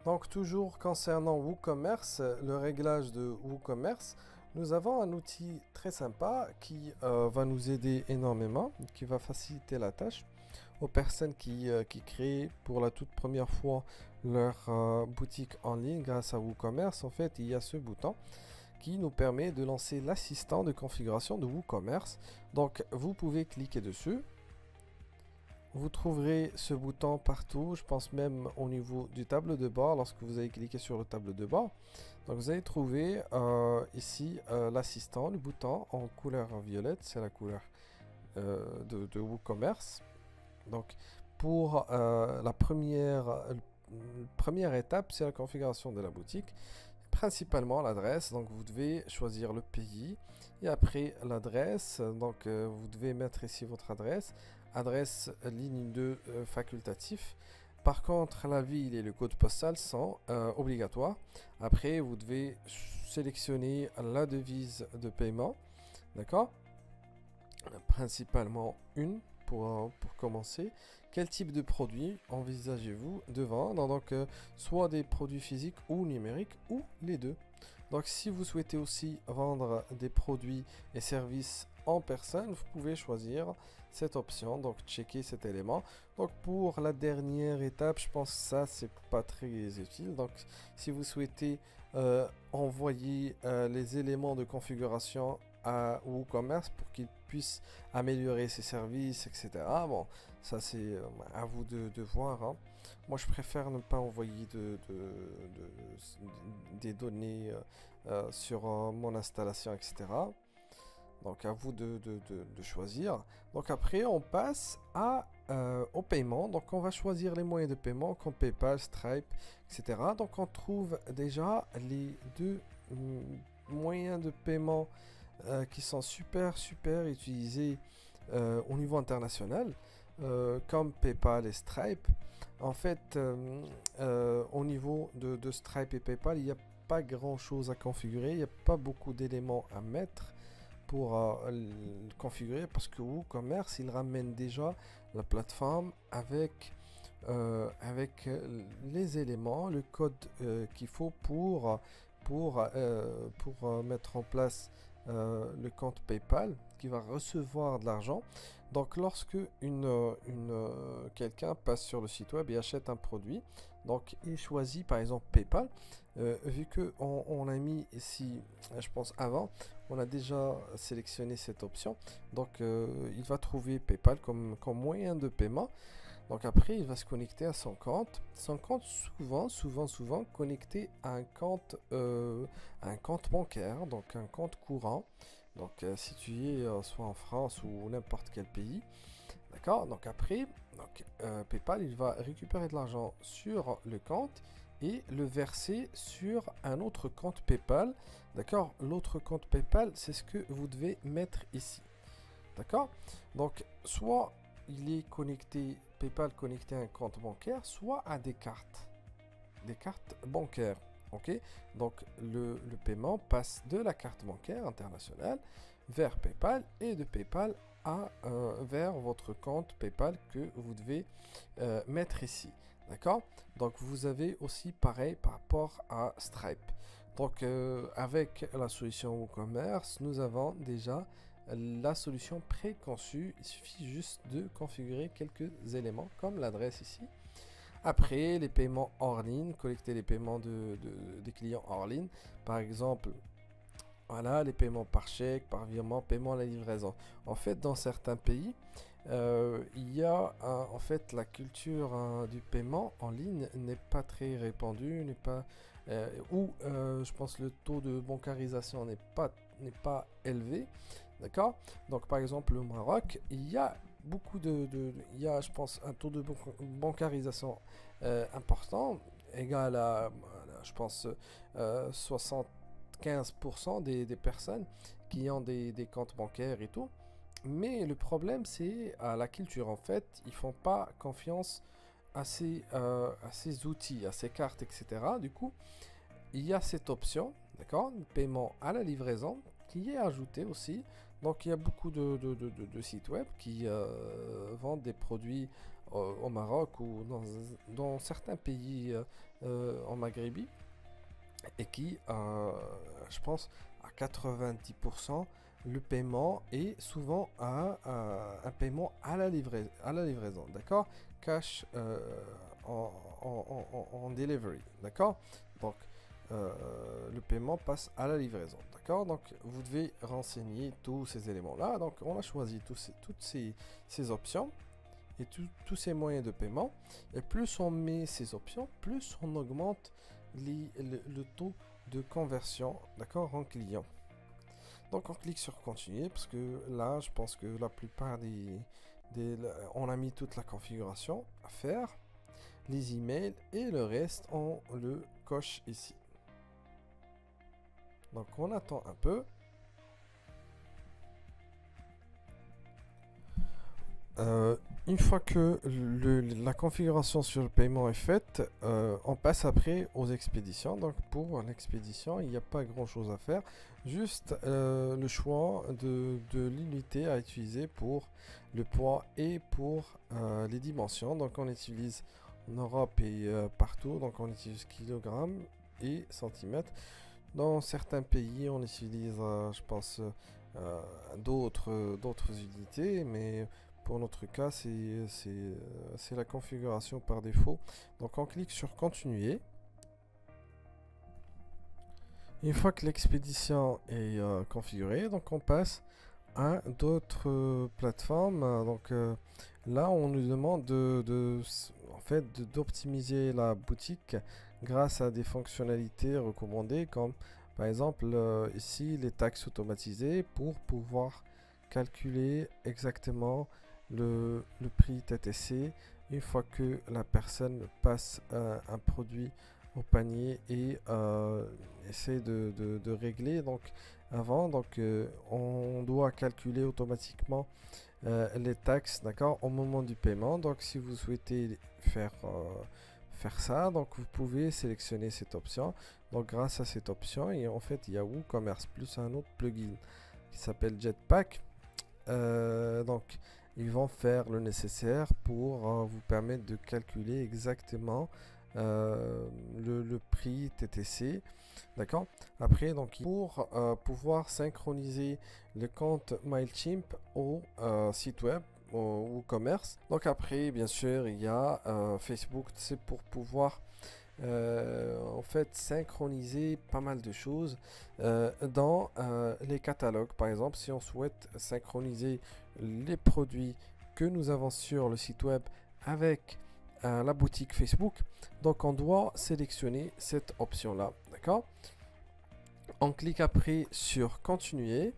Donc toujours concernant WooCommerce, le réglage de WooCommerce, nous avons un outil très sympa qui va nous aider énormément, qui va faciliter la tâche aux personnes qui créent pour la toute première fois leur boutique en ligne grâce à WooCommerce. En fait, il y a ce bouton qui nous permet de lancer l'assistant de configuration de WooCommerce. Donc vous pouvez cliquer dessus. Vous trouverez ce bouton partout, je pense même au niveau du tableau de bord lorsque vous allez cliquer sur le tableau de bord. Donc vous allez trouver ici l'assistant, le bouton en couleur violette, c'est la couleur de WooCommerce. Donc pour première étape, c'est la configuration de la boutique. Principalement l'adresse, donc vous devez choisir le pays et après l'adresse, donc vous devez mettre ici votre adresse ligne 2 facultatif. Par contre la ville et le code postal sont obligatoires. Après vous devez sélectionner la devise de paiement, d'accord, principalement une pour commencer. Quel type de produit envisagez-vous de vendre? Donc, soit des produits physiques ou numériques ou les deux. Donc, si vous souhaitez aussi vendre des produits et services en personne, vous pouvez choisir cette option. Donc, checker cet élément. Donc, pour la dernière étape, je pense que ça, c'est pas très utile. Donc, si vous souhaitez envoyer les éléments de configuration à WooCommerce pour qu'il puisse améliorer ses services, etc. Bon, ça c'est à vous de voir, hein. Moi, je préfère ne pas envoyer des données sur mon installation, etc. Donc, à vous de choisir. Donc, après, on passe au paiement. Donc, on va choisir les moyens de paiement comme PayPal, Stripe, etc. Donc, on trouve déjà les deux moyens de paiement qui sont super utilisés au niveau international, comme PayPal et Stripe. En fait, au niveau de Stripe et PayPal, il n'y a pas grand chose à configurer, il n'y a pas beaucoup d'éléments à mettre pour le configurer parce que WooCommerce il ramène déjà la plateforme avec les éléments, le code qu'il faut pour mettre en place le compte PayPal qui va recevoir de l'argent. Donc lorsque quelqu'un passe sur le site web et achète un produit, donc il choisit par exemple PayPal, vu que on a mis ici, je pense avant, on a déjà sélectionné cette option, donc il va trouver PayPal comme moyen de paiement. Donc après, il va se connecter à son compte. Son compte souvent connecté à un compte bancaire, donc un compte courant, donc situé soit en France ou n'importe quel pays. D'accord. Donc après, PayPal, il va récupérer de l'argent sur le compte et le verser sur un autre compte PayPal. D'accord. L'autre compte PayPal, c'est ce que vous devez mettre ici. D'accord. Donc soit il est connecté, PayPal connecté à un compte bancaire, soit à des cartes bancaires. Ok, donc le paiement passe de la carte bancaire internationale vers PayPal et de PayPal vers votre compte PayPal que vous devez mettre ici. D'accord. Donc vous avez aussi pareil par rapport à Stripe. Donc avec la solution WooCommerce, nous avons déjà la solution préconçue. Il suffit juste de configurer quelques éléments comme l'adresse ici. Après, les paiements hors ligne, collecter les paiements des clients hors ligne. Par exemple, voilà, les paiements par chèque, par virement, paiement à la livraison. En fait, dans certains pays, il y a en fait la culture du paiement en ligne n'est pas très répandue, n'est pas ou je pense le taux de bancarisation n'est pas élevé, d'accord. Donc par exemple au Maroc, il y a il y a je pense un taux de bancarisation important, égal à je pense 75% des personnes qui ont des comptes bancaires et tout. Mais le problème, c'est à la culture. En fait, ils font pas confiance à ces outils, à ces cartes, etc. Du coup, il y a cette option, d'accord, paiement à la livraison, qui est ajoutée aussi. Donc, il y a beaucoup de sites web qui vendent des produits au Maroc ou dans certains pays en Maghrébi et qui, je pense, à 90%, le paiement est souvent un paiement à la livraison, d'accord? Cash en delivery, d'accord? Donc, le paiement passe à la livraison, d'accord? Donc, vous devez renseigner tous ces éléments-là. Donc, on a choisi toutes ces options et tous ces moyens de paiement. Et plus on met ces options, plus on augmente le taux de conversion, d'accord, en client. Donc on clique sur continuer parce que là, je pense que la plupart on a mis toute la configuration à faire, les emails et le reste, on le coche ici. Donc on attend un peu. Une fois que la configuration sur le paiement est faite, on passe après aux expéditions. Donc pour l'expédition, il n'y a pas grand chose à faire, juste le choix de l'unité à utiliser pour le poids et pour les dimensions. Donc on utilise en Europe et partout, donc on utilise kilogrammes et centimètres. Dans certains pays, on utilise, je pense, d'autres unités, mais pour notre cas, c'est la configuration par défaut. Donc on clique sur continuer. Une fois que l'expédition est configurée, donc on passe à d'autres plateformes. Donc là, on nous demande d'optimiser la boutique grâce à des fonctionnalités recommandées comme par exemple ici les taxes automatisées pour pouvoir calculer exactement le prix TTC une fois que la personne passe un produit au panier et essaie de régler. Donc avant, on doit calculer automatiquement les taxes, d'accord, au moment du paiement. Donc si vous souhaitez faire ça, donc vous pouvez sélectionner cette option. Donc grâce à cette option, et en fait il y a WooCommerce plus un autre plugin qui s'appelle Jetpack. Donc ils vont faire le nécessaire pour vous permettre de calculer exactement le prix TTC, d'accord. Après, donc pour pouvoir synchroniser le compte MailChimp au site web ou commerce. Donc après, bien sûr, il y a Facebook, c'est pour pouvoir en fait synchroniser pas mal de choses dans les catalogues. Par exemple, si on souhaite synchroniser les produits que nous avons sur le site web avec la boutique Facebook, donc on doit sélectionner cette option là, d'accord. On clique après sur continuer.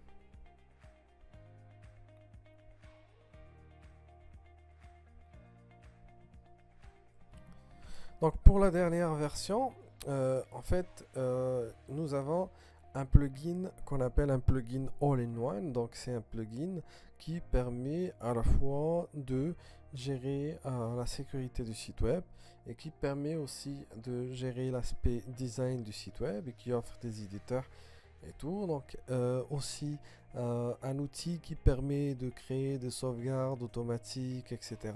Donc pour la dernière version, en fait, nous avons un plugin qu'on appelle un plugin all-in-one. Donc c'est un plugin qui permet à la fois de gérer la sécurité du site web et qui permet aussi de gérer l'aspect design du site web et qui offre des éditeurs et tout. Donc aussi un outil qui permet de créer des sauvegardes automatiques, etc.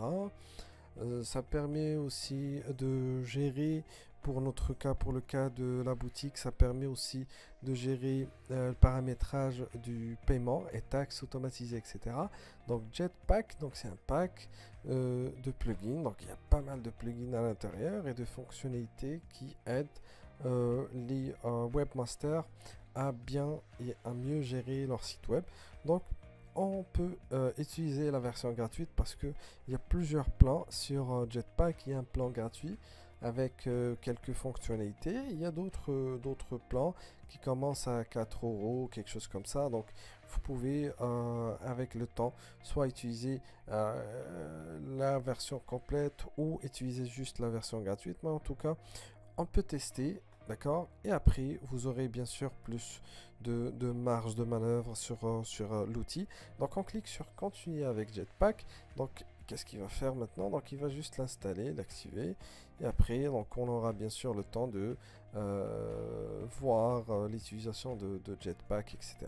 Ça permet aussi de gérer, pour notre cas, pour le cas de la boutique, ça permet aussi de gérer le paramétrage du paiement et taxes automatisées, etc. Donc Jetpack, donc c'est un pack de plugins. Donc il y a pas mal de plugins à l'intérieur et de fonctionnalités qui aident les webmasters à bien et à mieux gérer leur site web. Donc on peut utiliser la version gratuite parce que il y a plusieurs plans sur Jetpack. Il y a un plan gratuit avec quelques fonctionnalités. Il y a d'autres plans qui commencent à 4 euros, quelque chose comme ça. Donc vous pouvez avec le temps soit utiliser la version complète ou utiliser juste la version gratuite. Mais en tout cas, on peut tester. D'accord. Et après, vous aurez bien sûr plus de marge de manœuvre sur l'outil. Donc, on clique sur continuer avec Jetpack. Donc, qu'est-ce qu'il va faire maintenant? Donc, il va juste l'installer, l'activer. Et après, donc, on aura bien sûr le temps de voir l'utilisation de Jetpack, etc.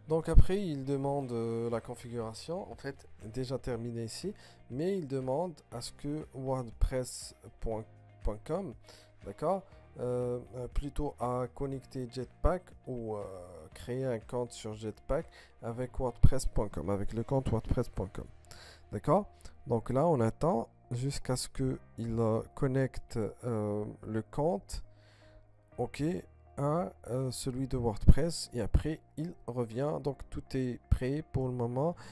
Donc après, il demande la configuration, en fait, déjà terminée ici, mais il demande à ce que WordPress.com, d'accord, plutôt à connecter Jetpack ou créer un compte sur Jetpack avec WordPress.com, avec le compte WordPress.com, d'accord. Donc là, on attend jusqu'à ce qu'il connecte le compte, ok, à celui de WordPress et après il revient. Donc tout est prêt pour le moment.